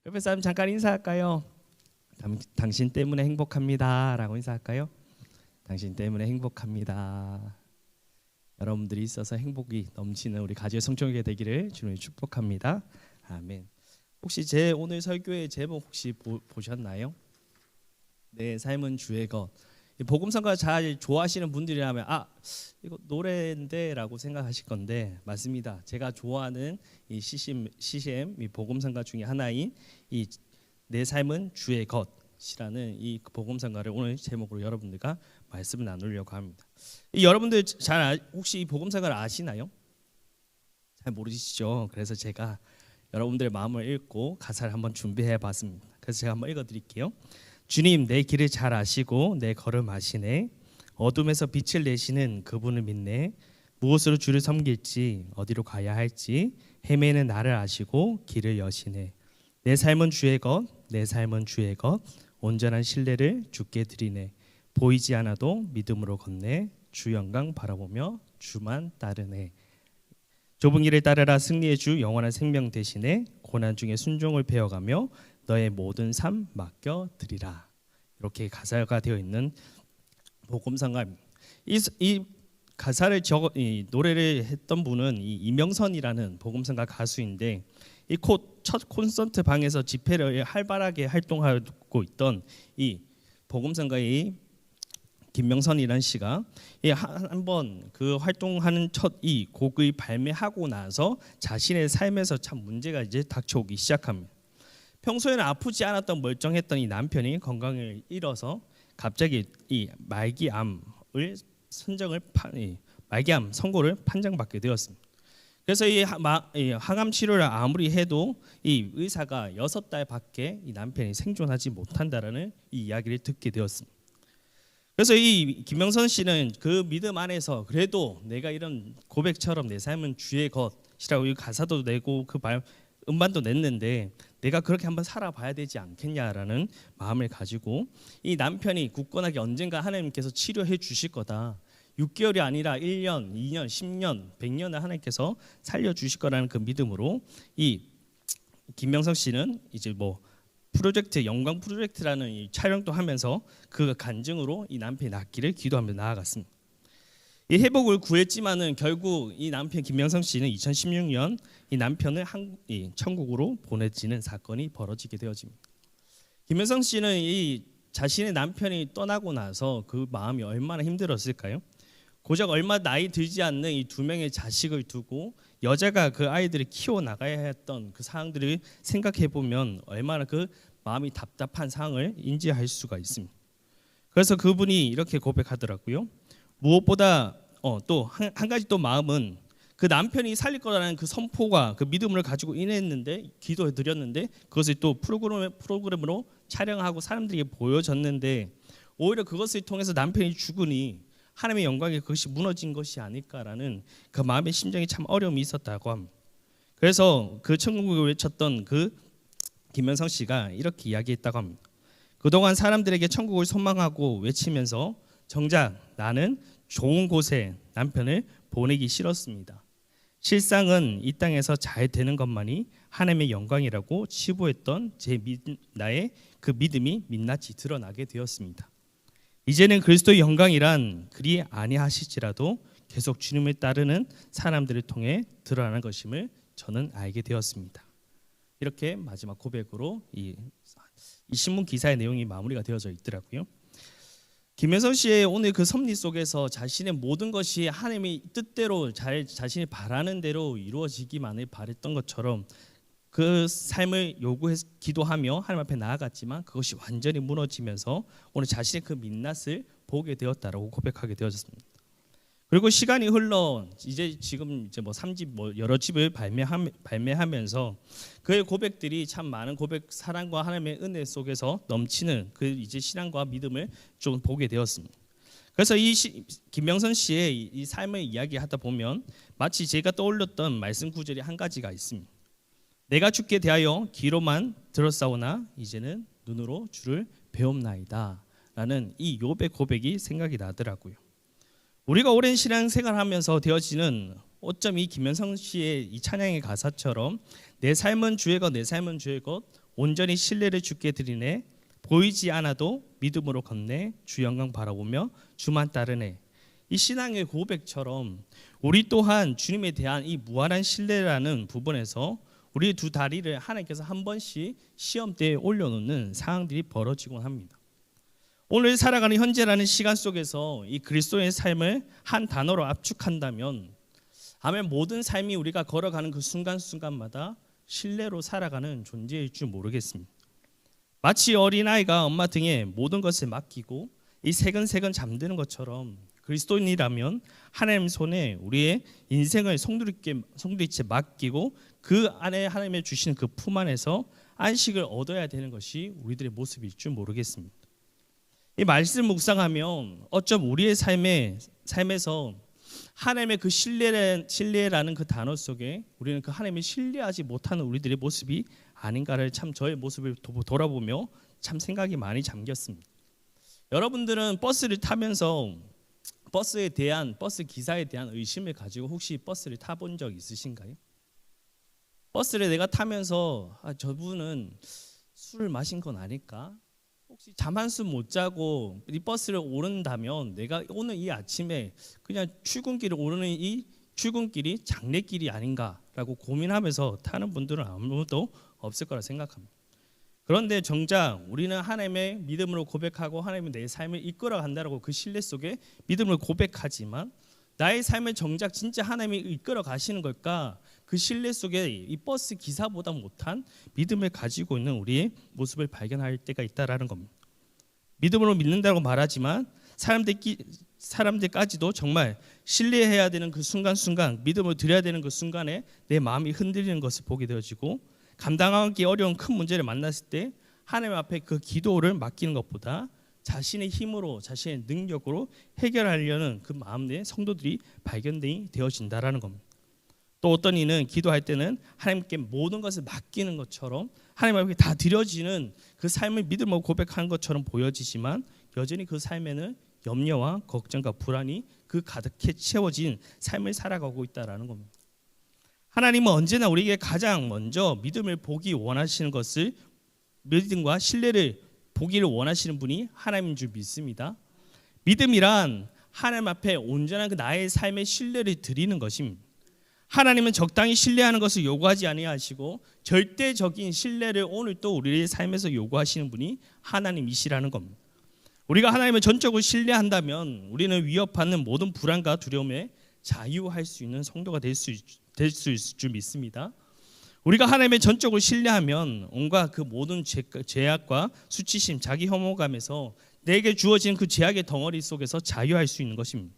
옆에 사람 잠깐 인사할까요? 당신 때문에 행복합니다 라고 인사할까요? 당신 때문에 행복합니다. 여러분들이 있어서 행복이 넘치는 우리 가지의 성령교회 되기를 주님이 축복합니다. 아멘. 혹시 제 오늘 설교의 제목 혹시 보셨나요? 내 삶은 주의 것. 복음성가 잘 좋아하시는 분들이라면 이거 노래인데 라고 생각하실 건데 맞습니다. 제가 좋아하는 이 CCM 이 복음성가 중에 하나인 이 내 삶은 주의 것이라는 이 복음성가를 오늘 제목으로 여러분들과 말씀을 나누려고 합니다. 여러분들 혹시 이 복음성가를 아시나요? 잘 모르시죠? 그래서 제가 여러분들의 마음을 읽고 가사를 한번 준비해 봤습니다. 그래서 제가 한번 읽어 드릴게요. 주님, 내 길을 잘 아시고 내 걸음 아시네. 어둠에서 빛을 내시는 그분을 믿네. 무엇으로 주를 섬길지 어디로 가야 할지 헤매는 나를 아시고 길을 여시네. 내 삶은 주의 것, 내 삶은 주의 것. 온전한 신뢰를 주께 드리네. 보이지 않아도 믿음으로 걷네. 주 영광 바라보며 주만 따르네. 좁은 길을 따르라. 승리의 주 영원한 생명 대신에 고난 중에 순종을 배워가며 너의 모든 삶 맡겨드리라. 이렇게 가사가 되어 있는 복음성가입니다. 이 가사를 이 노래를 했던 분은 이 이명선이라는 복음성가 가수인데 이 첫 콘서트 방에서 집회를 활발하게 활동하고 있던 이 복음성가의 김명선이라는 씨가 한번 그 활동하는 첫 이 곡을 발매하고 나서 자신의 삶에서 참 문제가 이제 닥쳐오기 시작합니다. 평소에는 아프지 않았던 멀쩡했던 이 남편이 건강을 잃어서 갑자기 이 말기암 선고를 판정받게 되었습니다. 그래서 이 항암 치료를 아무리 해도 이 의사가 6달밖에 이 남편이 생존하지 못한다라는 이 이야기를 듣게 되었습니다. 그래서 이 김명선 씨는 그 믿음 안에서 그래도 내가 이런 고백처럼 내 삶은 주의 것이라고 이 가사도 내고 그 음반도 냈는데 내가 그렇게 한번 살아봐야 되지 않겠냐라는 마음을 가지고 이 남편이 굳건하게 언젠가 하나님께서 치료해 주실 거다. 6개월이 아니라 1년, 2년, 10년, 100년을 하나님께서 살려주실 거라는 그 믿음으로 이 김명성 씨는 이제 프로젝트 영광 프로젝트라는 이 촬영도 하면서 그 간증으로 이 남편이 낫기를 기도하며 나아갔습니다. 이 회복을 구했지만은 결국 이 남편 김명성 씨는 2016년 이 남편을 천국으로 보내지는 사건이 벌어지게 되어집니다. 김명성 씨는 이 자신의 남편이 떠나고 나서 그 마음이 얼마나 힘들었을까요? 고작 얼마 나이 들지 않는 이 2명의 자식을 두고 여자가 그 아이들을 키워 나가야 했던 그 상황들을 생각해 보면 얼마나 그 마음이 답답한 상황을 인지할 수가 있습니다. 그래서 그분이 이렇게 고백하더라고요. 무엇보다 또 한 가지 또 마음은 그 남편이 살릴 거라는 그 선포가 그 믿음을 가지고 인했는데 기도해 드렸는데 그것을 또 프로그램으로 촬영하고 사람들에게 보여졌는데 오히려 그것을 통해서 남편이 죽으니 하나님의 영광에 그것이 무너진 것이 아닐까라는 그 마음의 심정이 참 어려움이 있었다고 합니다. 그래서 그 천국을 외쳤던 그 김명성 씨가 이렇게 이야기했다고 합니다. 그동안 사람들에게 천국을 소망하고 외치면서 정작 나는 좋은 곳에 남편을 보내기 싫었습니다. 실상은 이 땅에서 잘 되는 것만이 하나님의 영광이라고 치부했던 나의 그 믿음이 민낯이 드러나게 되었습니다. 이제는 그리스도의 영광이란 그리 아니하실지라도 계속 주님을 따르는 사람들을 통해 드러나는 것임을 저는 알게 되었습니다. 이렇게 마지막 고백으로 이 신문 기사의 내용이 마무리가 되어져 있더라고요. 김혜선 씨의 오늘 그 섭리 속에서 자신의 모든 것이 하나님의 뜻대로 자신이 바라는 대로 이루어지기만을 바랬던 것처럼 그 삶을 기도하며 하나님 앞에 나아갔지만 그것이 완전히 무너지면서 오늘 자신의 그 민낯을 보게 되었다라고 고백하게 되어졌습니다. 그리고 시간이 흘러 지금 3집 여러 집을 발매하면서 그의 고백들이 참 많은 사랑과 하나님의 은혜 속에서 넘치는 그 이제 신앙과 믿음을 좀 보게 되었습니다. 그래서 김명선 씨의 이 삶을 이야기하다 보면 마치 제가 떠올렸던 말씀 구절이 한 가지가 있습니다. 내가 주께 대하여 귀로만 들었사오나 이제는 눈으로 주를 배움나이다 라는 이 욥의 고백이 생각이 나더라고요. 우리가 오랜 신앙생활하면서 되어지는 어쩜 이 김현성 씨의 이 찬양의 가사처럼 내 삶은 주의 것, 내 삶은 주의 것, 온전히 신뢰를 주께 드리네. 보이지 않아도 믿음으로 걷네. 주 영광 바라보며 주만 따르네. 이 신앙의 고백처럼 우리 또한 주님에 대한 이 무한한 신뢰라는 부분에서 우리의 두 다리를 하나님께서 한 번씩 시험대에 올려놓는 상황들이 벌어지곤 합니다. 오늘 살아가는 현재라는 시간 속에서 이 그리스도의 삶을 한 단어로 압축한다면 아마 모든 삶이 우리가 걸어가는 그 순간순간마다 신뢰로 살아가는 존재일 줄 모르겠습니다. 마치 어린아이가 엄마 등에 모든 것을 맡기고 이 새근새근 잠드는 것처럼 그리스도인이라면 하나님 손에 우리의 인생을 송두리째 맡기고 그 안에 하나님의 주시는 그 품 안에서 안식을 얻어야 되는 것이 우리들의 모습일 줄 모르겠습니다. 이 말씀 묵상하면 어쩜 우리의 삶에서 하나님의 그 신뢰라는 그 단어 속에 우리는 그 하나님을 신뢰하지 못하는 우리들의 모습이 아닌가를 참 저의 모습을 돌아보며 참 생각이 많이 잠겼습니다. 여러분들은 버스를 타면서 버스 기사에 대한 의심을 가지고 혹시 버스를 타본 적 있으신가요? 버스를 내가 타면서 저분은 술을 마신 건 아닐까? 혹시 잠 한숨 못 자고 이 버스를 오른다면 내가 오늘 이 아침에 그냥 출근길을 오르는 이 출근길이 장례길이 아닌가라고 고민하면서 타는 분들은 아무도 없을 거라 생각합니다. 그런데 정작 우리는 하나님의 믿음으로 고백하고 하나님이 내 삶을 이끌어 간다라고 그 신뢰 속에 믿음을 고백하지만 나의 삶을 정작 진짜 하나님이 이끌어 가시는 걸까? 그 신뢰 속에 이 버스 기사보다 못한 믿음을 가지고 있는 우리의 모습을 발견할 때가 있다라는 겁니다. 믿음으로 믿는다고 말하지만 사람들까지도 정말 신뢰해야 되는 그 순간순간, 믿음을 드려야 되는 그 순간에 내 마음이 흔들리는 것을 보게 되어지고 감당하기 어려운 큰 문제를 만났을 때 하나님 앞에 그 기도를 맡기는 것보다 자신의 힘으로 자신의 능력으로 해결하려는 그 마음의 성도들이 발견되어진다라는 겁니다. 또 어떤 이는 기도할 때는 하나님께 모든 것을 맡기는 것처럼 하나님 앞에 다 드려지는 그 삶을 믿음으로 고백하는 것처럼 보여지지만 여전히 그 삶에는 염려와 걱정과 불안이 그 가득해 채워진 삶을 살아가고 있다라는 겁니다. 하나님은 언제나 우리에게 가장 먼저 믿음을 보기 원하시는 것을 믿음과 신뢰를 보기를 원하시는 분이 하나님인 줄 믿습니다. 믿음이란 하나님 앞에 온전한 그 나의 삶의 신뢰를 드리는 것입니다. 하나님은 적당히 신뢰하는 것을 요구하지 아니하시고 절대적인 신뢰를 오늘 또 우리의 삶에서 요구하시는 분이 하나님이시라는 겁니다. 우리가 하나님을 전적으로 신뢰한다면 우리는 위협받는 모든 불안과 두려움에 자유할 수 있는 성도가 될 수 있을 줄 믿습니다. 우리가 하나님을 전적으로 신뢰하면 온갖 그 모든 죄악과 수치심, 자기 혐오감에서 내게 주어진 그 죄악의 덩어리 속에서 자유할 수 있는 것입니다.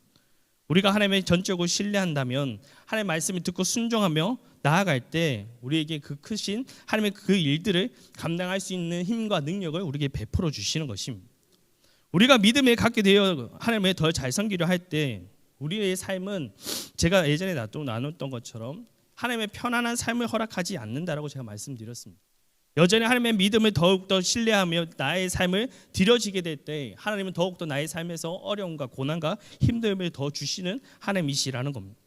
우리가 하나님을 전적으로 신뢰한다면 하나님의 말씀을 듣고 순종하며 나아갈 때 우리에게 그 크신 하나님의 그 일들을 감당할 수 있는 힘과 능력을 우리에게 베풀어 주시는 것입니다. 우리가 믿음에 갖게 되어 하나님을 더 잘 섬기려 할 때 우리의 삶은 제가 예전에 나눴던 것처럼 하나님의 편안한 삶을 허락하지 않는다라고 제가 말씀드렸습니다. 여전히 하나님의 믿음을 더욱더 신뢰하며 나의 삶을 드려지게 될 때 하나님은 더욱더 나의 삶에서 어려움과 고난과 힘듦을 더 주시는 하나님이시라는 겁니다.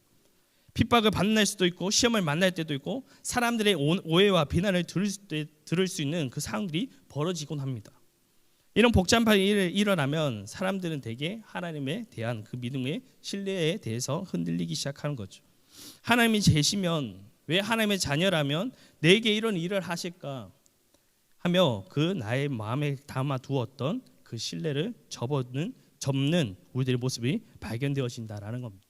핍박을 만날 수도 있고 시험을 만날 때도 있고 사람들의 오해와 비난을 들을 수 있는 그 상황들이 벌어지곤 합니다. 이런 복잡한 일이 일어나면 사람들은 대개 하나님에 대한 그 믿음의 신뢰에 대해서 흔들리기 시작하는 거죠. 하나님이 계시면 왜 하나님의 자녀라면 내게 이런 일을 하실까 하며 그 나의 마음에 담아 두었던 그 신뢰를 접는 우리들의 모습이 발견되어진다라는 겁니다.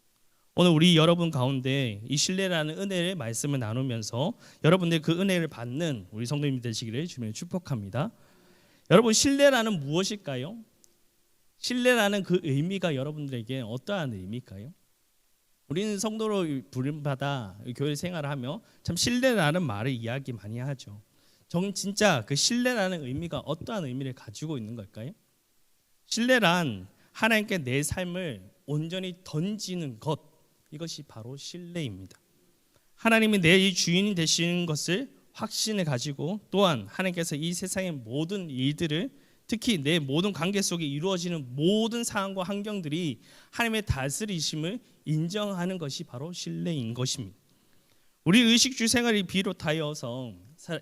오늘 우리 여러분 가운데 이 신뢰라는 은혜의 말씀을 나누면서 여러분들 그 은혜를 받는 우리 성도님들 되시기를 주님의 축복합니다. 여러분 신뢰라는 무엇일까요? 신뢰라는 그 의미가 여러분들에게 어떠한 의미일까요? 우리는 성도로 부름받아 교회 생활을 하며 참 신뢰라는 말을 이야기 많이 하죠. 진짜 그 신뢰라는 의미가 어떠한 의미를 가지고 있는 걸까요? 신뢰란 하나님께 내 삶을 온전히 던지는 것, 이것이 바로 신뢰입니다. 하나님이 내 주인이 되시는 것을 확신을 가지고 또한 하나님께서 이 세상의 모든 일들을 특히 내 모든 관계 속에 이루어지는 모든 상황과 환경들이 하나님의 다스리심을 인정하는 것이 바로 신뢰인 것입니다. 우리 의식주 생활을 비롯하여서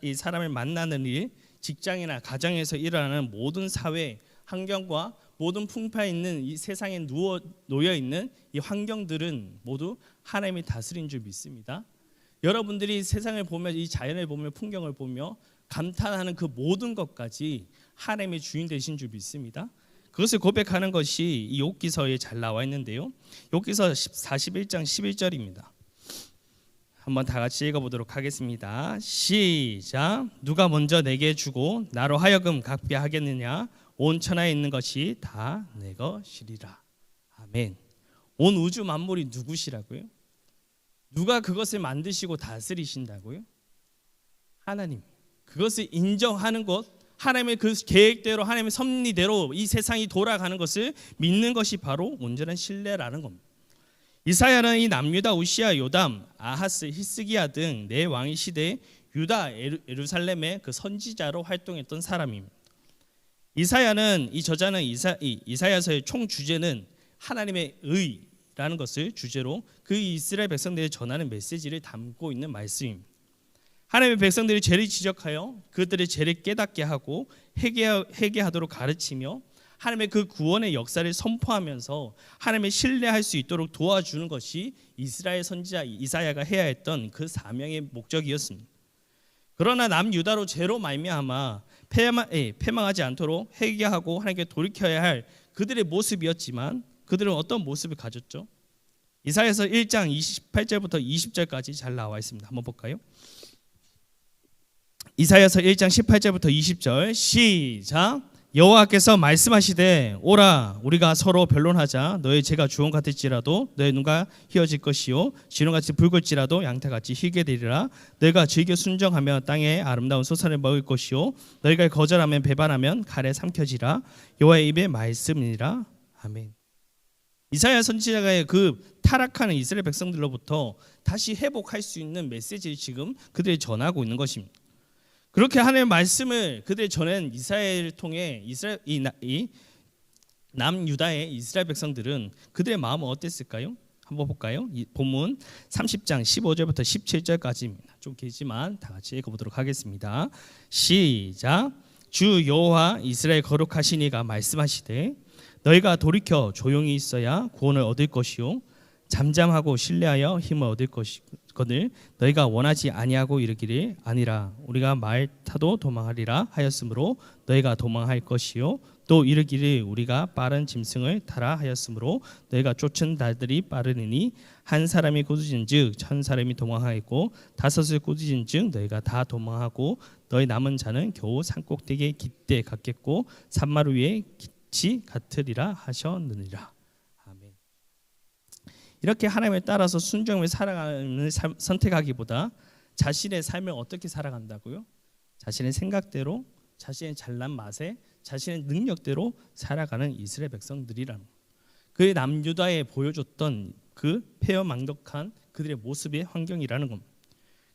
이 사람을 만나는 일, 직장이나 가정에서 일어나는 모든 사회 환경과 모든 풍파에 있는 이 세상에 놓여 있는 이 환경들은 모두 하나님이 다스린 줄 믿습니다. 여러분들이 세상을 보며 이 자연을 보며 풍경을 보며 감탄하는 그 모든 것까지 하나님의 주인 되신 줄 믿습니다. 그것을 고백하는 것이 이 욥기서에 잘 나와 있는데요. 욥기서 41장 11절입니다. 한번 다 같이 읽어보도록 하겠습니다. 시작. 누가 먼저 내게 주고 나로 하여금 갚게 하겠느냐? 온 천하에 있는 것이 다 내 것이리라. 아멘. 온 우주 만물이 누구시라고요? 누가 그것을 만드시고 다스리신다고요? 하나님. 그것을 인정하는 것, 하나님의 그 계획대로 하나님의 섭리대로 이 세상이 돌아가는 것을 믿는 것이 바로 온전한 신뢰라는 겁니다. 이사야는 이 남유다 우시야 요담 아하스 히스기야 등 네 왕의 시대에 유다 예루살렘의 그 선지자로 활동했던 사람입니다. 이사야는 이 저자는 이사야서의 총 주제는 하나님의 의라는 것을 주제로 그 이스라엘 백성들에 전하는 메시지를 담고 있는 말씀입니다. 하나님의 백성들이 죄를 지적하여 그들의 죄를 깨닫게 하고 회개하도록 가르치며 하나님의 그 구원의 역사를 선포하면서 하나님을 신뢰할 수 있도록 도와주는 것이 이스라엘 선지자 이사야가 해야 했던 그 사명의 목적이었습니다. 그러나 남유다로 죄로 말미암아 패망하지 않도록 회개하고 하나님께 돌이켜야 할 그들의 모습이었지만 그들은 어떤 모습을 가졌죠? 이사야서 1장 28절부터 20절까지 잘 나와 있습니다. 한번 볼까요? 이사야서 1장 18절부터 20절 시작. 여호와께서 말씀하시되 오라 우리가 서로 변론하자. 너의 죄가 주홍 같을지라도 너의 눈과 희어질 것이요 진홍같이 붉을지라도 양태같이 희게 되리라. 너희가 즐겨 순정하며 땅의 아름다운 소산을 먹을 것이요 너희가 거절하면 배반하면 칼에 삼켜지라. 여호와의 입의 말씀이니라. 아멘. 이사야 선지자가 그 타락하는 이스라엘 백성들로부터 다시 회복할 수 있는 메시지를 지금 그들이 전하고 있는 것입니다. 그렇게 하나님의 말씀을 그들이 전한 이사야를 통해 이 남유다의 이스라엘 백성들은 그들의 마음은 어땠을까요? 한번 볼까요? 이 본문 30장 15절부터 17절까지입니다. 좀 길지만 다 같이 읽어보도록 하겠습니다. 시작. 주 여호와 이스라엘 거룩하신 이가 말씀하시되 너희가 돌이켜 조용히 있어야 구원을 얻을 것이요 잠잠하고 신뢰하여 힘을 얻을 것을 너희가 원하지 아니하고 이르기를 아니라 우리가 말 타도 도망하리라 하였으므로 너희가 도망할 것이요 또 이르기를 우리가 빠른 짐승을 타라 하였으므로 너희가 쫓은 달들이 빠르니 한 사람이 꾸짖은즉 천 사람이 도망하였고 다섯을 꾸짖은즉 너희가 다 도망하고 너희 남은 자는 겨우 산꼭대기에 깃대 같겠고 산마루 위에 깃이 같으리라 하셨느니라. 이렇게 하나님을 따라서 순종을 살아가는 선택하기보다 자신의 삶을 어떻게 살아간다고요? 자신의 생각대로, 자신의 잘난 맛에, 자신의 능력대로 살아가는 이스라엘 백성들이라는 그 남유다에 보여줬던 그 폐허망덕한 그들의 모습의 환경이라는 겁니다.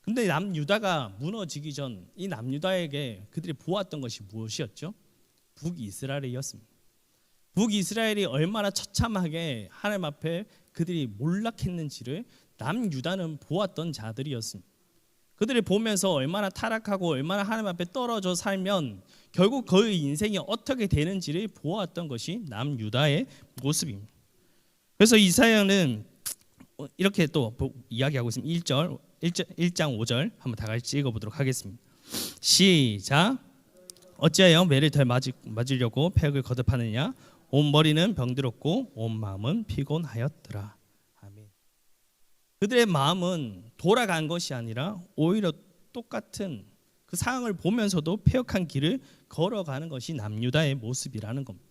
근데 남유다가 무너지기 전 이 남유다에게 그들이 보았던 것이 무엇이었죠? 북이스라엘이었습니다. 북이스라엘이 얼마나 처참하게 하나님 앞에 그들이 몰락했는지를 남유다는 보았던 자들이었습니다. 그들을 보면서 얼마나 타락하고 얼마나 하나님 앞에 떨어져 살면 결국 그의 인생이 어떻게 되는지를 보았던 것이 남유다의 모습입니다. 그래서 이사야는 이렇게 또 이야기하고 있습니다. 1장 5절 한번 다 같이 읽어보도록 하겠습니다. 시작. 어찌하여 매를 더 맞으려고 폐역을 거듭하느냐? 온 머리는 병들었고 온 마음은 피곤하였더라. 아멘. 그들의 마음은 돌아간 것이 아니라 오히려 똑같은 그 상황을 보면서도 폐역한 길을 걸어가는 것이 남유다의 모습이라는 겁니다.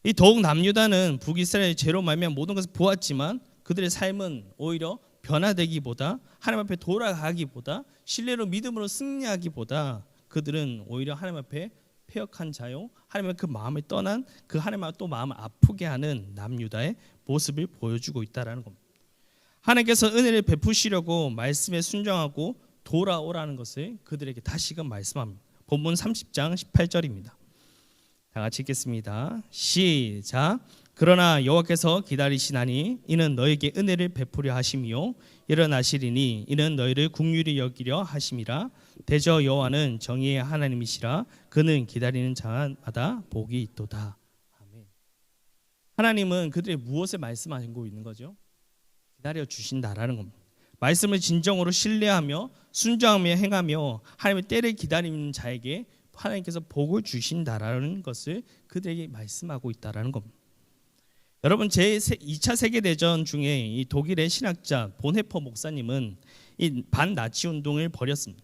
이 더욱 남유다는 북이스라엘 죄로 말미암아 모든 것을 보았지만 그들의 삶은 오히려 변화되기보다 하나님 앞에 돌아가기보다 신뢰로 믿음으로 승리하기보다 그들은 오히려 하나님 앞에 폐역한 자요 하나님의 그 마음을 떠난 그 하나님의 또 마음을 아프게 하는 남유다의 모습을 보여주고 있다라는 겁니다. 하나님께서 은혜를 베푸시려고 말씀에 순종하고 돌아오라는 것을 그들에게 다시금 말씀합니다. 본문 30장 18절입니다. 다 다 같이 읽겠습니다. 시작. 그러나 여호와께서 기다리시나니 이는 너에게 은혜를 베푸려 하심이요 일어나시리니 이는 너희를 긍휼히 여기려 하심이라. 대저 여호와는 정의의 하나님이시라. 그는 기다리는 자마다 복이 있도다. 아멘. 하나님은 그들의 무엇을 말씀하고 있는 거죠? 기다려 주신다라는 겁니다. 말씀을 진정으로 신뢰하며 순종하며 행하며 하나님의 때를 기다리는 자에게 하나님께서 복을 주신다라는 것을 그들에게 말씀하고 있다라는 겁니다. 여러분, 제2차 세계대전 중에 이 독일의 신학자 본헤퍼 목사님은 이 반나치 운동을 벌였습니다.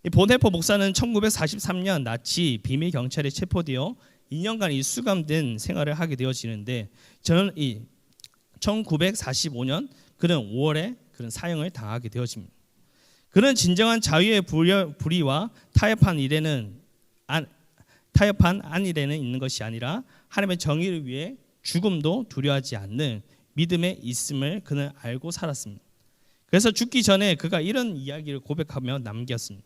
이 본헤퍼 목사는 1943년 나치 비밀 경찰에 체포되어 2년간 이 수감된 생활을 하게 되어지는데 저는 이 1945년 그는 5월에 그런 사형을 당하게 되어집니다. 그는 진정한 자유의 불의와 타협한 안일에는 있는 것이 아니라 하나님의 정의를 위해 죽음도 두려워하지 않는 믿음에 있음을 그는 알고 살았습니다. 그래서 죽기 전에 그가 이런 이야기를 고백하며 남겼습니다.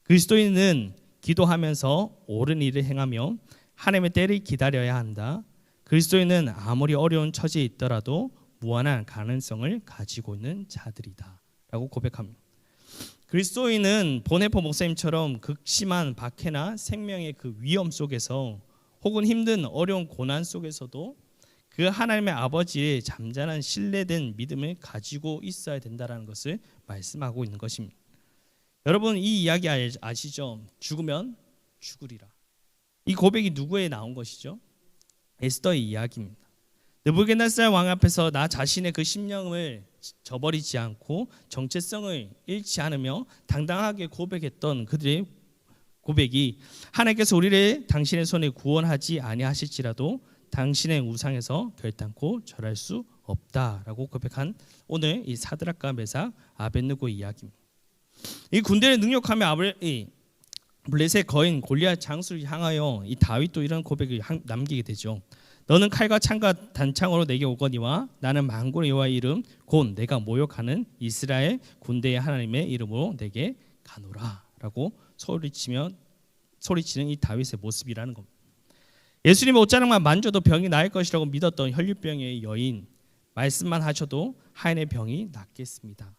그리스도인은 기도하면서 옳은 일을 행하며 하나님의 때를 기다려야 한다. 그리스도인은 아무리 어려운 처지에 있더라도 무한한 가능성을 가지고 있는 자들이다 라고 고백합니다. 그리스도인은 본헤퍼 목사님처럼 극심한 박해나 생명의 그 위험 속에서 혹은 힘든 어려운 고난 속에서도 그 하나님의 아버지의 잠잠한 신뢰된 믿음을 가지고 있어야 된다는 것을 말씀하고 있는 것입니다. 여러분, 이 이야기 아시죠? 죽으면 죽으리라. 이 고백이 누구에 나온 것이죠? 에스더의 이야기입니다. 느부갓네살 왕 앞에서 나 자신의 그 심령을 저버리지 않고 정체성을 잃지 않으며 당당하게 고백했던 그들의 고백이 하나님께서 우리를 당신의 손에 구원하지 아니하실지라도 당신의 우상에서 결단코 절할 수 없다라고 고백한 오늘 이 사드락과 메삭 아벳느고의 이야기입니다. 이 군대를 능욕하며 블레셋 거인 골리앗 장수를 향하여 이 다윗도 이런 고백을 남기게 되죠. 너는 칼과 창과 단창으로 내게 오거니와 나는 만군의 여호와의 이름 곧 내가 모욕하는 이스라엘 군대의 하나님의 이름으로 내게 가노라라고 소리치는 이 다윗의 모습이라는 겁니다. 예수님의 옷자락만 만져도 병이 나을 것이라고 믿었던 혈류병의 여인, 말씀만 하셔도 하인의 병이 낫겠습니다.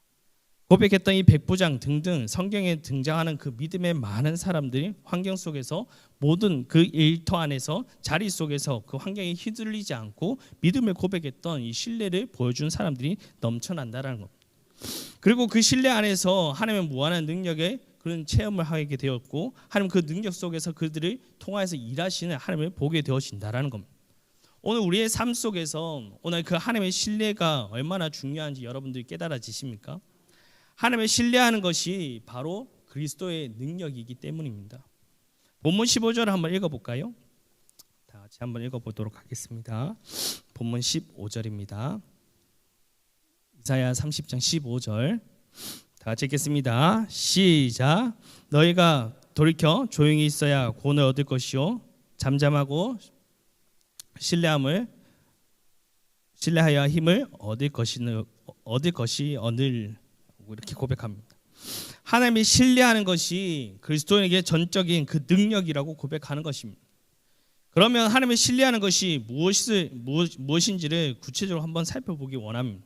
고백했던 이 백부장 등등 성경에 등장하는 그 믿음의 많은 사람들이 환경 속에서 모든 그 일터 안에서 자리 속에서 그 환경에 휘둘리지 않고 믿음을 고백했던 이 신뢰를 보여준 사람들이 넘쳐난다라는 겁니다. 그리고 그 신뢰 안에서 하나님의 무한한 능력에 그런 체험을 하게 되었고 하나님 그 능력 속에서 그들을 통하여서 일하시는 하나님을 보게 되어진다라는 겁니다. 오늘 우리의 삶 속에서 오늘 그 하나님의 신뢰가 얼마나 중요한지 여러분들이 깨달아지십니까? 하나님을 신뢰하는 것이 바로 그리스도의 능력이기 때문입니다. 본문 15절을 한번 읽어볼까요? 다 같이 한번 읽어보도록 하겠습니다. 본문 15절입니다. 이사야 30장 15절 다 같이 읽겠습니다. 시작. 너희가 돌이켜 조용히 있어야 구원을 얻을 것이요 잠잠하고 신뢰하여 힘을 얻을 것이 오늘 이렇게 고백합니다. 하나님이 신뢰하는 것이 그리스도인에게 전적인 그 능력이라고 고백하는 것입니다. 그러면 하나님을 신뢰하는 것이 무엇인지를 구체적으로 한번 살펴보기 원합니다.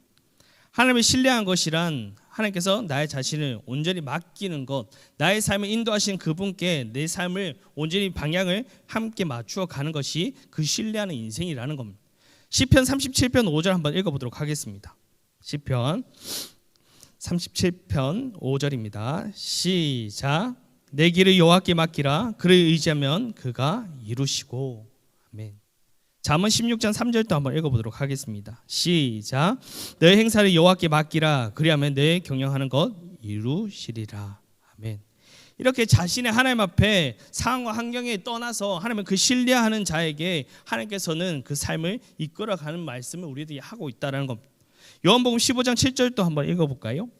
하나님을 신뢰한 것이란 하나님께서 나의 자신을 온전히 맡기는 것, 나의 삶을 인도하시는 그분께 내 삶을 온전히 방향을 함께 맞추어 가는 것이 그 신뢰하는 인생이라는 겁니다. 시편 37편 5절 한번 읽어보도록 하겠습니다. 시편 37편 5절입니다. 시작. 내 길을 여호와께 맡기라. 그를 의지하면 그가 이루시고. 아멘. 잠언 16장 3절도 한번 읽어보도록 하겠습니다. 시작. 너의 행사를 여호와께 맡기라. 그리하면 내 경영하는 것 이루시리라. 아멘. 이렇게 자신의 하나님 앞에 상황과 환경에 떠나서 하나님을 그 신뢰하는 자에게 하나님께서는 그 삶을 이끌어가는 말씀을 우리들이 하고 있다는 겁니다. 요한복음 15장 7절도 한번 읽어볼까요?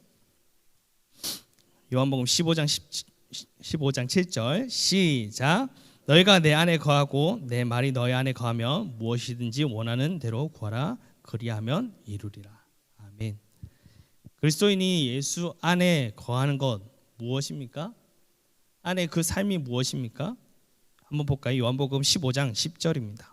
요한복음 15장 7절 시작. 너희가 내 안에 거하고 내 말이 너희 안에 거하면 무엇이든지 원하는 대로 구하라. 그리하면 이루리라. 아멘. 그리스도인이 예수 안에 거하는 것 무엇입니까? 안에 그 삶이 무엇입니까? 한번 볼까요? 요한복음 15장 10절입니다.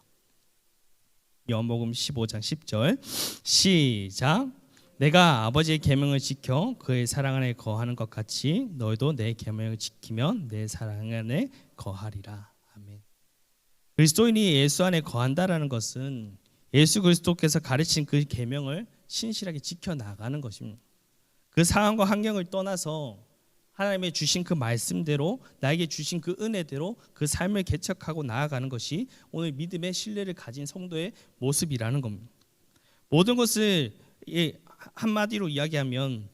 요한복음 15장 10절 시작. 내가 아버지의 계명을 지켜 그의 사랑 안에 거하는 것 같이 너희도 내 계명을 지키면 내 사랑 안에 거하리라. 아멘. 그리스도인이 예수 안에 거한다라는 것은 예수 그리스도께서 가르친 그 계명을 신실하게 지켜나가는 것입니다. 그 상황과 환경을 떠나서 하나님의 주신 그 말씀대로 나에게 주신 그 은혜대로 그 삶을 개척하고 나아가는 것이 오늘 믿음의 신뢰를 가진 성도의 모습이라는 겁니다. 모든 것을 한마디로 이야기하면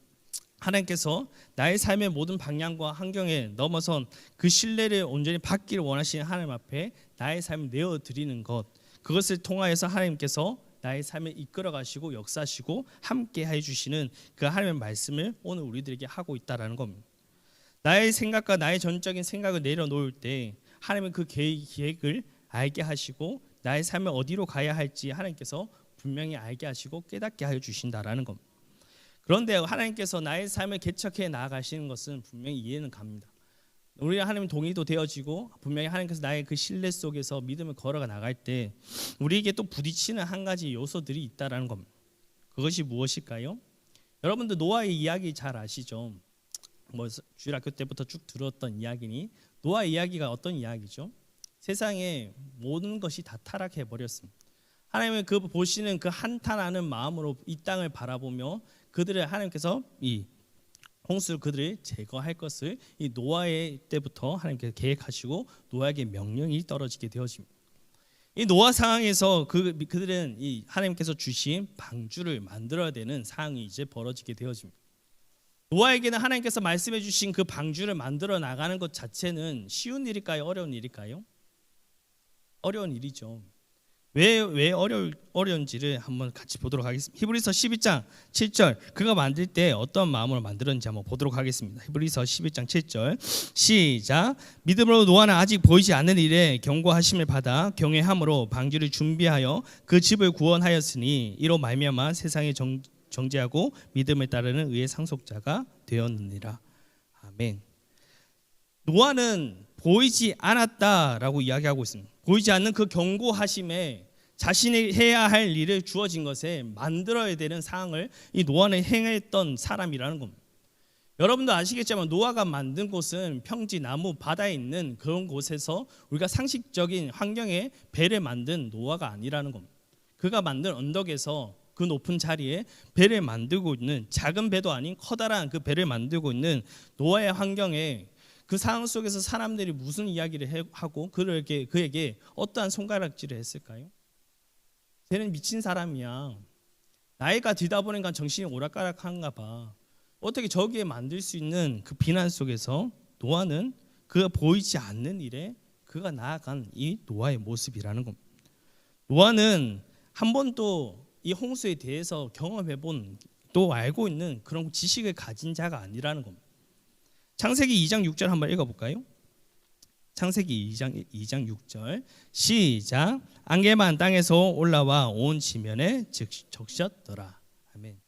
하나님께서 나의 삶의 모든 방향과 환경에 넘어선 그 신뢰를 온전히 받기를 원하시는 하나님 앞에 나의 삶을 내어드리는 것, 그것을 통하여서 하나님께서 나의 삶을 이끌어 가시고 역사하시고 함께 해주시는 그 하나님의 말씀을 오늘 우리들에게 하고 있다는 겁니다. 나의 생각과 나의 전적인 생각을 내려놓을 때 하나님은 그 계획을 알게 하시고 나의 삶을 어디로 가야 할지 하나님께서 분명히 알게 하시고 깨닫게 하여 주신다라는 겁니다. 그런데 하나님께서 나의 삶을 개척해 나아가시는 것은 분명히 이해는 갑니다. 우리 하나님 동의도 되어지고 분명히 하나님께서 나의 그 신뢰 속에서 믿음을 걸어가 나갈 때 우리에게 또 부딪히는 한 가지 요소들이 있다라는 겁니다. 그것이 무엇일까요? 여러분들 노아의 이야기 잘 아시죠? 주일학교 때부터 쭉 들었던 이야기니 노아 이야기가 어떤 이야기죠? 세상에 모든 것이 다 타락해 버렸습니다. 하나님은 그 보시는 그 한탄하는 마음으로 이 땅을 바라보며 그들을 하나님께서 이 홍수를 그들을 제거할 것을 이 노아의 때부터 하나님께서 계획하시고 노아에게 명령이 떨어지게 되어집니다. 이 노아 상황에서 그들은 이 하나님께서 주신 방주를 만들어야 되는 상황이 이제 벌어지게 되어집니다. 노아에게는 하나님께서 말씀해 주신 그 방주를 만들어 나가는 것 자체는 쉬운 일일까요? 어려운 일일까요? 어려운 일이죠. 왜 어려운지를 한번 같이 보도록 하겠습니다. 히브리서 12장 7절 그가 만들 때 어떤 마음으로 만들었는지 한번 보도록 하겠습니다. 히브리서 11장 7절 시작. 믿음으로 노아는 아직 보이지 않는 일에 경고하심을 받아 경외함으로 방주를 준비하여 그 집을 구원하였으니 이로 말미암아 세상에 정죄하고 믿음을 따르는 의의 상속자가 되었느니라. 아멘. 노아는 보이지 않았다라고 이야기하고 있습니다. 보이지 않는 그 경고하심에 자신이 해야 할 일을 주어진 것에 만들어야 되는 상황을 이 노아는 행했던 사람이라는 겁니다. 여러분도 아시겠지만 노아가 만든 곳은 평지, 나무, 바다에 있는 그런 곳에서 우리가 상식적인 환경에 배를 만든 노아가 아니라는 겁니다. 그가 만든 언덕에서 그 높은 자리에 배를 만들고 있는 작은 배도 아닌 커다란 그 배를 만들고 있는 노아의 환경에 그 상황 속에서 사람들이 무슨 이야기를 하고 그에게 어떠한 손가락질을 했을까요? 쟤는 미친 사람이야. 나이가 들다 보니까 정신이 오락가락한가 봐. 어떻게 저기에 만들 수 있는 그 비난 속에서 노아는 그가 보이지 않는 일에 그가 나아간 이 노아의 모습이라는 겁니다. 노아는 한 번도 이 홍수에 대해서 경험해본 또 알고 있는 그런 지식을 가진 자가 아니라는 겁니다. 창세기 2장 6절 한번 읽어볼까요? 창세기 2장 6절 시작. 안개만 땅에서 올라와 온 지면에 적셨더라. 아멘.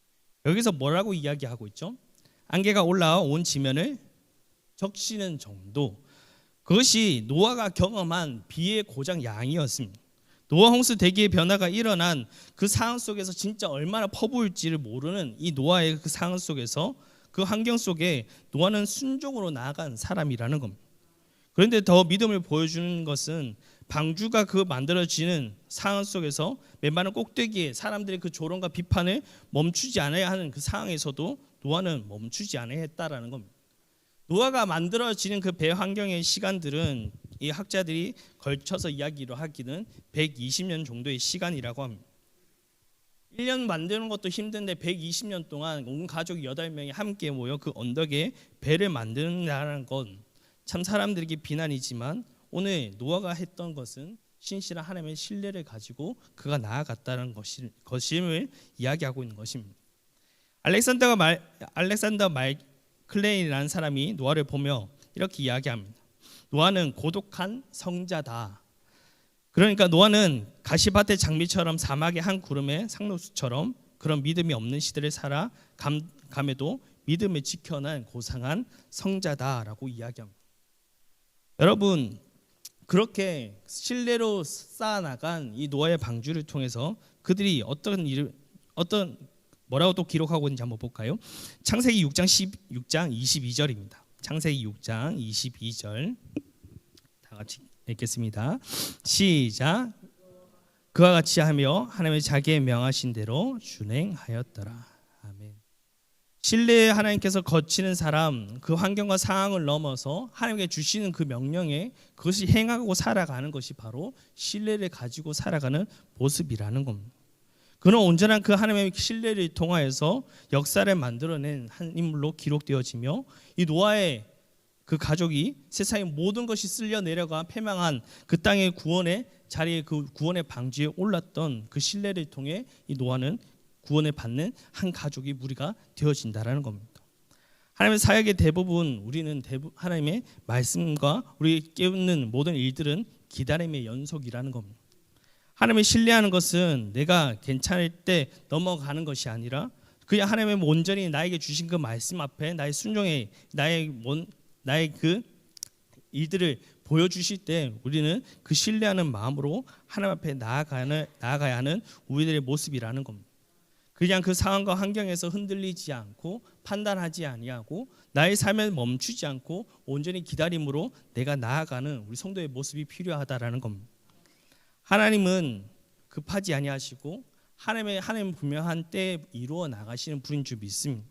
여기서 뭐라고 이야기하고 있죠? 안개가 올라와 온 지면을 적시는 정도, 그것이 노아가 경험한 비의 고장 양이었습니다. 노아 홍수 대기의 변화가 일어난 그 상황 속에서 진짜 얼마나 퍼부을지를 모르는 이 노아의 그 상황 속에서 그 환경 속에 노아는 순종으로 나아간 사람이라는 겁니다. 그런데 더 믿음을 보여주는 것은 방주가 그 만들어지는 상황 속에서 맨마른 꼭대기에 사람들의 그 조롱과 비판을 멈추지 않아야 하는 그 상황에서도 노아는 멈추지 않아야 했다라는 겁니다. 노아가 만들어지는 그 배 환경의 시간들은 이 학자들이 걸쳐서 이야기로 하기는 120년 정도의 시간이라고 합니다. 1년 만드는 것도 힘든데 120년 동안 온 가족 8명이 함께 모여 그 언덕에 배를 만드는다는 건 참 사람들에게 비난이지만 오늘 노아가 했던 것은 신실한 하나님의 신뢰를 가지고 그가 나아갔다는 것임을 이야기하고 있는 것입니다. 알렉산더 말클레인이라는 사람이 노아를 보며 이렇게 이야기합니다. 노아는 고독한 성자다. 그러니까 노아는 가시밭의 장미처럼 사막의 한 구름의 상록수처럼 그런 믿음이 없는 시대를 살아 감에도 믿음을 지켜낸 고상한 성자다라고 이야기합니다. 여러분, 그렇게 신뢰로 쌓아나간 이 노아의 방주를 통해서 그들이 어떤 뭐라고 또 기록하고 있는지 한번 볼까요? 창세기 6장 22절입니다. 창세기 6장 22절 다 같이 읽겠습니다. 시작. 그와 같이 하며 하나님의 자기의 명하신 대로 준행하였더라. 아멘. 신뢰에 하나님께서 거치는 사람, 그 환경과 상황을 넘어서 하나님께 주시는 그 명령에 그것이 행하고 살아가는 것이 바로 신뢰를 가지고 살아가는 모습이라는 겁니다. 그는 온전한 그 하나님의 신뢰를 통하여서 역사를 만들어낸 한 인물로 기록되어지며 이 노아의 그 가족이 세상의 모든 것이 쓸려 내려가 패망한 그 땅의 구원의 자리에 그 구원의 방지에 올랐던 그 신뢰를 통해 이 노아는 구원을 받는 한 가족이 무리가 되어진다라는 겁니다. 하나님의 사역의 대부분 우리는 하나님의 말씀과 우리 깨우는 모든 일들은 기다림의 연속이라는 겁니다. 하나님을 신뢰하는 것은 내가 괜찮을 때 넘어가는 것이 아니라 그냥 하나님의 온전히 나에게 주신 그 말씀 앞에 나의 순종에 나의 그 일들을 보여주실 때 우리는 그 신뢰하는 마음으로 하나님 앞에 나아가야 하는 우리들의 모습이라는 겁니다. 그냥 그 상황과 환경에서 흔들리지 않고 판단하지 아니하고 나의 삶에 멈추지 않고 온전히 기다림으로 내가 나아가는 우리 성도의 모습이 필요하다라는 겁니다. 하나님은 급하지 아니하시고 하나님은 분명한 때에 이루어 나가시는 분인 줄 믿습니다.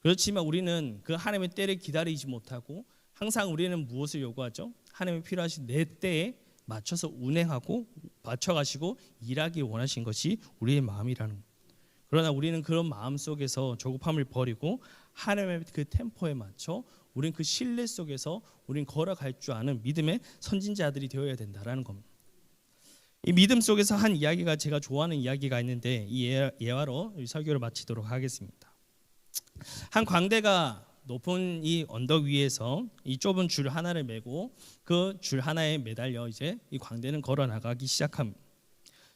그렇지만 우리는 그 하나님의 때를 기다리지 못하고 항상 우리는 무엇을 요구하죠? 하나님이 필요하신 내 때에 맞춰서 운행하고 맞춰가시고 일하기 원하신 것이 우리의 마음이라는 것. 그러나 우리는 그런 마음 속에서 조급함을 버리고 하나님의 그 템포에 맞춰 우리는 그 신뢰 속에서 우리는 걸어갈 줄 아는 믿음의 선진자들이 되어야 된다라는 겁니다. 이 믿음 속에서 한 이야기가 제가 좋아하는 이야기가 있는데 이 예화로 설교를 마치도록 하겠습니다. 한 광대가 높은 이 언덕 위에서 이 좁은 줄 하나를 메고 그 줄 하나에 매달려 이제 이 광대는 걸어 나가기 시작합니다.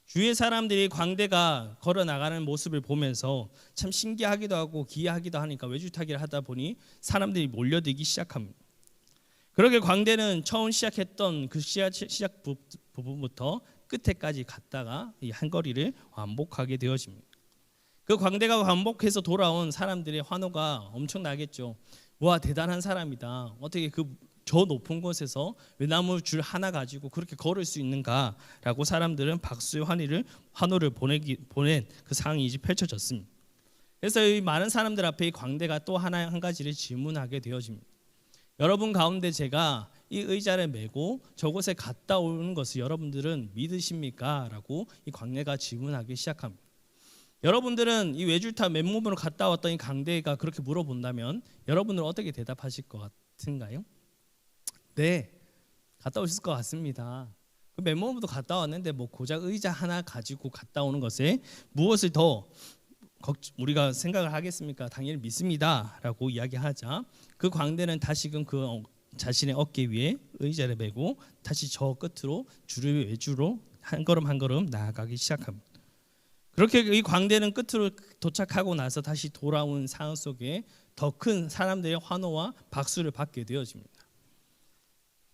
주위의 사람들이 광대가 걸어 나가는 모습을 보면서 참 신기하기도 하고 기이하기도 하니까 외줄타기를 하다 보니 사람들이 몰려들기 시작합니다. 그렇게 광대는 처음 시작했던 그 시작 부분부터 끝에까지 갔다가 이 한 거리를 완복하게 되어집니다. 그 광대가 완복해서 돌아온 사람들의 환호가 엄청나겠죠. 와, 대단한 사람이다. 어떻게 저 높은 곳에서 외나무 줄 하나 가지고 그렇게 걸을 수 있는가라고 사람들은 박수의 환호를 보낸 그 상황이 이제 펼쳐졌습니다. 그래서 이 많은 사람들 앞에 이 광대가 또 한 가지를 질문하게 되어집니다. 여러분 가운데 제가 이 의자를 메고 저곳에 갔다 오는 것을 여러분들은 믿으십니까? 라고 이 광대가 질문하기 시작합니다. 여러분들은 이 외줄타 맨몸으로 갔다 왔던 이 광대가 그렇게 물어본다면 여러분들은 어떻게 대답하실 것 같은가요? 네, 갔다 오실 것 같습니다. 그 맨몸으로 갔다 왔는데 뭐 고작 의자 하나 가지고 갔다 오는 것에 무엇을 더 우리가 생각을 하겠습니까? 당연히 믿습니다라고 이야기하자 그 광대는 다시금 그 자신의 어깨 위에 의자를 메고 다시 저 끝으로 줄을 외주로 한 걸음 한 걸음 나아가기 시작합니다. 그렇게 이 광대는 끝으로 도착하고 나서 다시 돌아온 상황 속에 더 큰 사람들의 환호와 박수를 받게 되어집니다.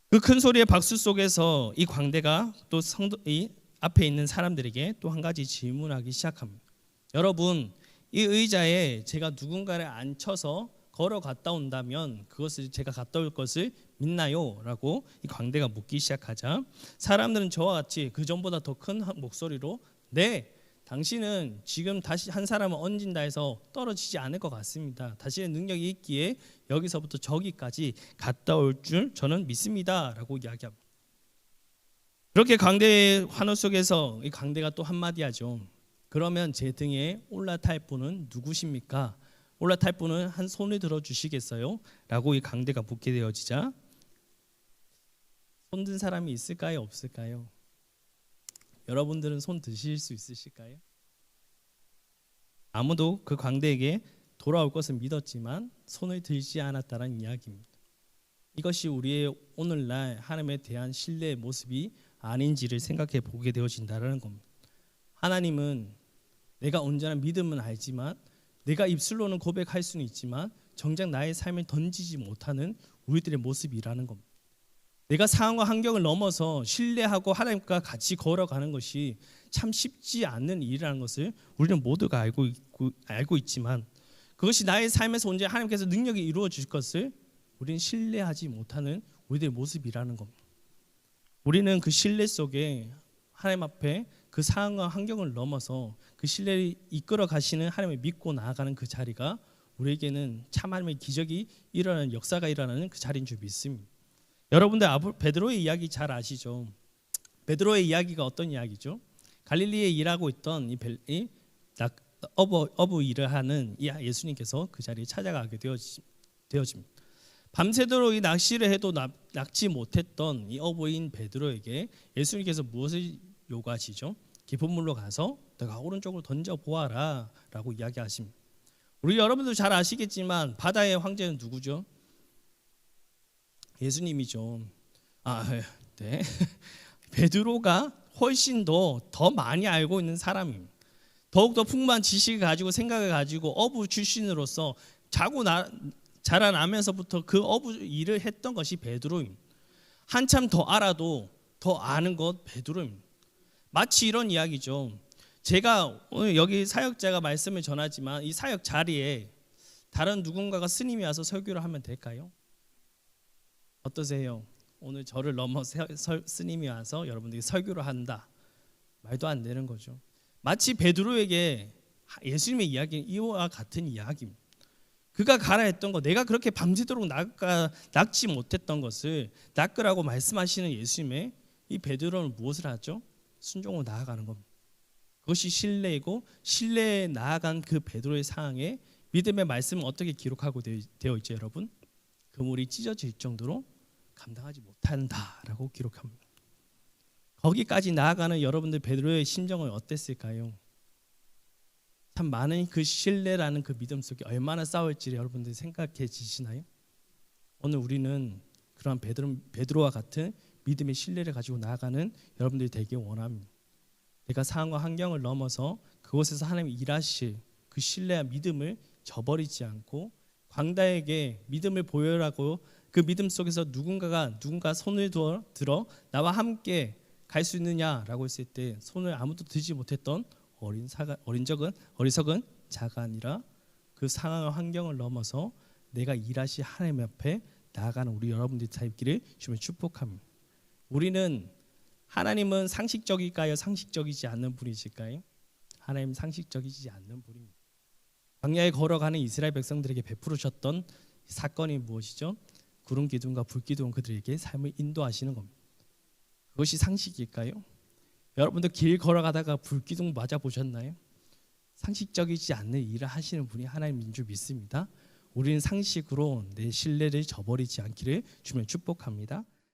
그 큰 소리의 박수 속에서 이 광대가 또 이 앞에 있는 사람들에게 또 한 가지 질문하기 시작합니다. 여러분, 이 의자에 제가 누군가를 앉혀서 걸어 갔다 온다면 그것을 제가 갔다 올 것을 믿나요? 라고 이 광대가 묻기 시작하자 사람들은 저와 같이 그 전보다 더 큰 목소리로 네, 당신은 지금 다시 한 사람을 얹은다 해서 떨어지지 않을 것 같습니다. 당신의 능력이 있기에 여기서부터 저기까지 갔다 올 줄 저는 믿습니다. 라고 이야기합니다. 그렇게 광대의 환호 속에서 이 광대가 또 한마디 하죠. 그러면 제 등에 올라탈 분은 누구십니까? 올라탈 분은 한 손을 들어주시겠어요? 라고 이 광대가 묻게 되어지자 손 든 사람이 있을까요? 없을까요? 여러분들은 손 드실 수 있으실까요? 아무도 그 광대에게 돌아올 것을 믿었지만 손을 들지 않았다는 이야기입니다. 이것이 우리의 오늘날 하나님에 대한 신뢰의 모습이 아닌지를 생각해 보게 되어진다는 겁니다. 하나님은 내가 온전한 믿음은 알지만 내가 입술로는 고백할 수는 있지만 정작 나의 삶을 던지지 못하는 우리들의 모습이라는 겁니다. 내가 상황과 환경을 넘어서 신뢰하고 하나님과 같이 걸어가는 것이 참 쉽지 않는 일이라는 것을 우리는 모두가 알고 있지만, 그것이 나의 삶에서 언제 하나님께서 능력이 이루어 주실 것을 우리는 신뢰하지 못하는 우리들의 모습이라는 겁니다. 우리는 그 신뢰 속에 하나님 앞에 그 상황과 환경을 넘어서 그 신뢰를 이끌어 가시는 하나님을 믿고 나아가는 그 자리가 우리에게는 참 하나님의 기적이 일어나는, 역사가 일어나는 그 자리인 줄 믿습니다. 여러분들 베드로의 이야기 잘 아시죠? 베드로의 이야기가 어떤 이야기죠? 갈릴리에 일하고 있던 어부 일을 하는 이 예수님께서 그 자리에 찾아가게 되어집니다. 밤새도록 이 낚시를 해도 낚지 못했던 이 어부인 베드로에게 예수님께서 무엇을 요구하시죠? 깊은 물로 가서 내가 오른쪽으로 던져 보아라 라고 이야기하십니다. 우리 여러분들 잘 아시겠지만 바다의 황제는 누구죠? 예수님이죠. 네. 베드로가 훨씬 더 많이 알고 있는 사람입니다. 더욱더 풍부한 지식을 가지고 생각을 가지고 어부 출신으로서 자라나면서부터 그 어부 일을 했던 것이 베드로입니다. 한참 더 알아도 더 아는 것 베드로입니다. 마치 이런 이야기죠. 제가 오늘 여기 사역자가 말씀을 전하지만 이 사역 자리에 다른 누군가가 스님이 와서 설교를 하면 될까요? 어떠세요? 오늘 저를 넘어 스님이 와서 여러분들이 설교를 한다. 말도 안 되는 거죠. 마치 베드로에게 예수님의 이야기는 이와 같은 이야기입니다. 그가 가라 했던 거, 내가 그렇게 밤새도록 낚지 못했던 것을 낚으라고 말씀하시는 예수님의 이 베드로는 무엇을 하죠? 순종으로 나아가는 겁니다. 그것이 신뢰이고, 신뢰에 나아간 그 베드로의 상황에 믿음의 말씀은 어떻게 기록하고 되어 있죠, 여러분? 그물이 찢어질 정도로 감당하지 못한다라고 기록합니다. 거기까지 나아가는 여러분들 베드로의 심정은 어땠을까요? 참 많은 그 신뢰라는 그 믿음 속에 얼마나 싸울지 여러분들이 생각해 지시나요? 오늘 우리는 그러한 베드로와 같은 믿음의 신뢰를 가지고 나아가는 여러분들이 되길 원합니다. 내가 상황과 환경을 넘어서 그곳에서 하나님이 일하실 그 신뢰와 믿음을 저버리지 않고 광다에게 믿음을 보여라고 그 믿음 속에서 누군가 손을 들어 나와 함께 갈 수 있느냐라고 했을 때 손을 아무도 들지 못했던 어리석은 자가 아니라 그 상황과 환경을 넘어서 내가 일하실 하나님 앞에 나아가는 우리 여러분들이 되기를 주님을 축복합니다. 하나님은 상식적일까요? 상식적이지 않는 분이실까요? 하나님 상식적이지 않는 분입니다. 광야에 걸어가는 이스라엘 백성들에게 베푸셨던 사건이 무엇이죠? 구름 기둥과 불 기둥은 그들에게 삶을 인도하시는 겁니다. 그것이 상식일까요? 여러분도 길 걸어가다가 불 기둥 맞아 보셨나요? 상식적이지 않는 일을 하시는 분이 하나님인 줄 믿습니다. 우리는 상식으로 내 신뢰를 저버리지 않기를 주님을 축복합니다.